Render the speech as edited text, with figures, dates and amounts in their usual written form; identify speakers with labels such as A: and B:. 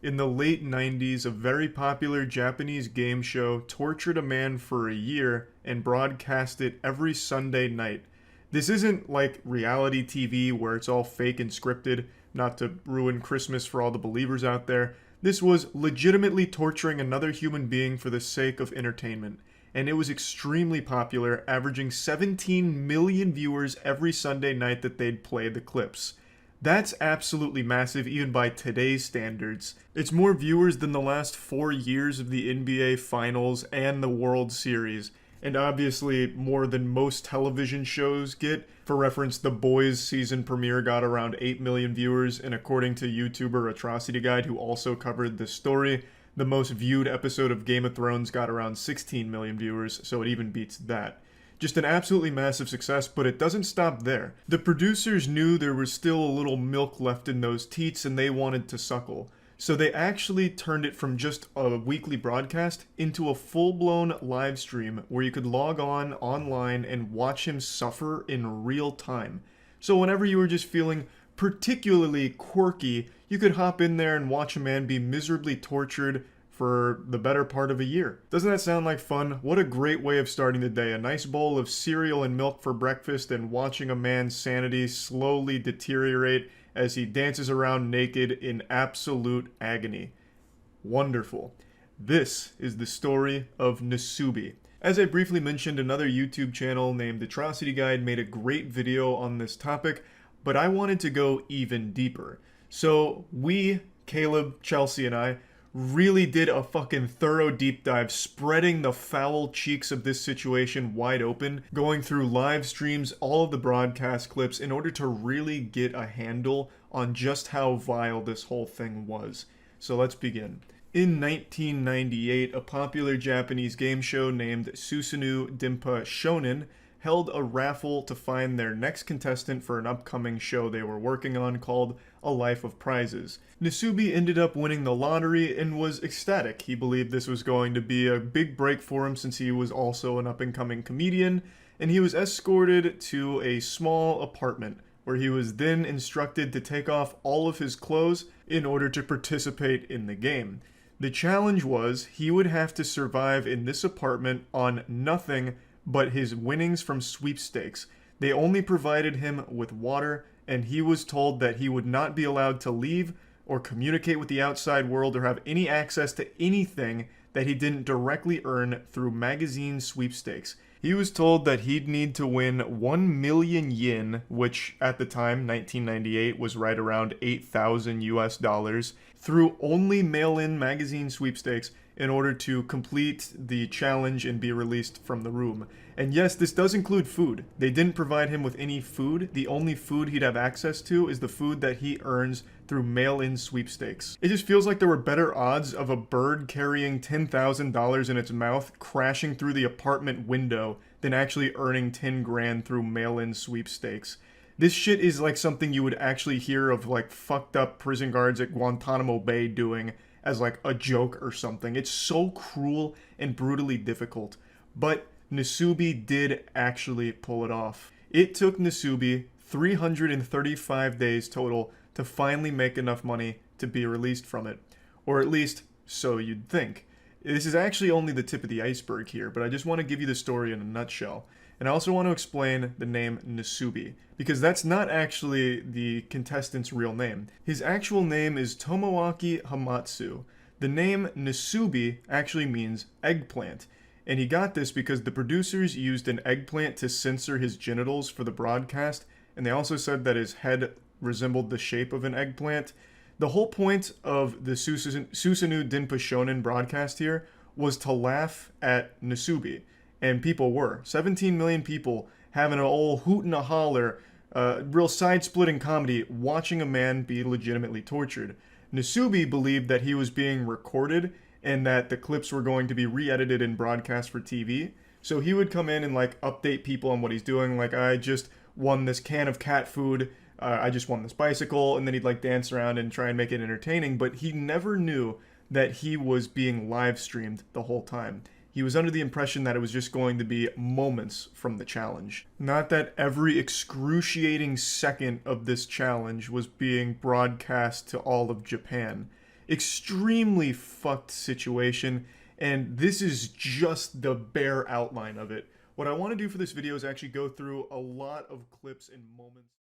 A: In the late 90s, a very popular Japanese game show tortured a man for a year and broadcast it every Sunday night. This isn't like reality TV where it's all fake and scripted, not to ruin Christmas for all the believers out there. This was legitimately torturing another human being for the sake of entertainment. And it was extremely popular, averaging 17 million viewers every Sunday night that they'd play the clips. That's absolutely massive, even by today's standards. It's more viewers than the last 4 years of the NBA Finals and the World Series, and obviously more than most television shows get. For reference, The Boys season premiere got around 8 million viewers, and according to YouTuber Atrocity Guide, who also covered this story, the most viewed episode of Game of Thrones got around 16 million viewers, so it even beats that. Just an absolutely massive success, but it doesn't stop there. The producers knew there was still a little milk left in those teats and they wanted to suckle. So they actually turned it from just a weekly broadcast into a full-blown live stream where you could log on online and watch him suffer in real time. So whenever you were just feeling particularly quirky, you could hop in there and watch a man be miserably tortured for the better part of a year. Doesn't that sound like fun? What a great way of starting the day. A nice bowl of cereal and milk for breakfast and watching a man's sanity slowly deteriorate as he dances around naked in absolute agony. Wonderful. This is the story of Nasubi. As I briefly mentioned, another YouTube channel named Atrocity Guide made a great video on this topic, but I wanted to go even deeper. So we, Caleb, Chelsea, and I, really did a fucking thorough deep dive, spreading the foul cheeks of this situation wide open, going through live streams, all of the broadcast clips, in order to really get a handle on just how vile this whole thing was. So let's begin. In 1998, a popular Japanese game show named Susanoo Dimpa Shonen held a raffle to find their next contestant for an upcoming show they were working on called A Life of Prizes. Nasubi ended up winning the lottery and was ecstatic. He believed this was going to be a big break for him since he was also an up-and-coming comedian, and he was escorted to a small apartment where he was then instructed to take off all of his clothes in order to participate in the game. The challenge was he would have to survive in this apartment on nothing but his winnings from sweepstakes. They only provided him with water, and he was told that he would not be allowed to leave or communicate with the outside world or have any access to anything that he didn't directly earn through magazine sweepstakes. He was told that he'd need to win 1 million yen, which at the time, 1998, was right around 8,000 US dollars, through only mail-in magazine sweepstakes in order to complete the challenge and be released from the room. And yes, this does include food. They didn't provide him with any food. The only food he'd have access to is the food that he earns through mail-in sweepstakes. It just feels like there were better odds of a bird carrying $10,000 in its mouth crashing through the apartment window than actually earning 10 grand through mail-in sweepstakes. This shit is like something you would actually hear of like fucked up prison guards at Guantanamo Bay doing as like a joke or something. It's so cruel and brutally difficult. But Nasubi did actually pull it off. It took Nasubi 335 days total to finally make enough money to be released from it. Or at least, so you'd think. This is actually only the tip of the iceberg here, but I just want to give you the story in a nutshell. And I also want to explain the name Nasubi, because that's not actually the contestant's real name. His actual name is Tomoaki Hamatsu. The name Nasubi actually means eggplant, and he got this because the producers used an eggplant to censor his genitals for the broadcast, and they also said that his head resembled the shape of an eggplant. The whole point of the Susanoo Dimpa Shonen broadcast here was to laugh at Nasubi. And people were. 17 million people having an old hoot and a holler, real side-splitting comedy, watching a man be legitimately tortured. Nasubi believed that he was being recorded and that the clips were going to be re-edited and broadcast for TV. So he would come in and like update people on what he's doing. Like, I just won this can of cat food. I just won this bicycle. And then he'd like dance around and try and make it entertaining. But he never knew that he was being live streamed the whole time. He was under the impression that it was just going to be moments from the challenge. Not that every excruciating second of this challenge was being broadcast to all of Japan. Extremely fucked situation, and this is just the bare outline of it. What I want to do for this video is actually go through a lot of clips and moments.